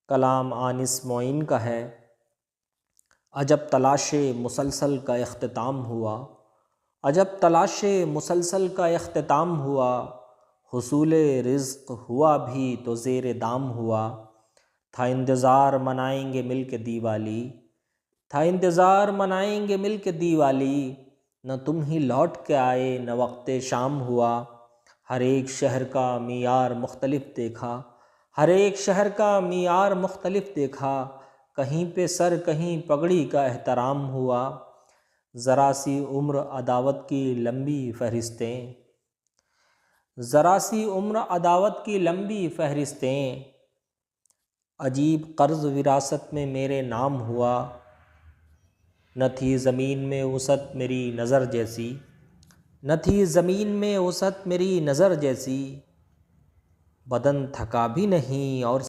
کلام آنس معین کا ہے، عجب تلاش مسلسل کا اختتام ہوا، عجب تلاش مسلسل کا اختتام ہوا، حصول رزق ہوا بھی تو زیر دام ہوا، تھا انتظار منائیں گے مل کے دیوالی، تھا انتظار منائیں گے مل کے دیوالی، نہ تم ہی لوٹ کے آئے نہ وقت شام ہوا، ہر ایک شہر کا معیار مختلف دیکھا، ہر ایک شہر کا معیار مختلف دیکھا، کہیں پہ سر کہیں پگڑی کا احترام ہوا، ذرا سی عمر عداوت کی لمبی فہرستیں، ذرا سی عمر عداوت کی لمبی فہرستیں، عجیب قرض وراثت میں میرے نام ہوا، نہ تھی زمین میں وسعت میری نظر جیسی، نہ تھی زمین میں وسعت میری نظر جیسی، بدن تھکا بھی نہیں اور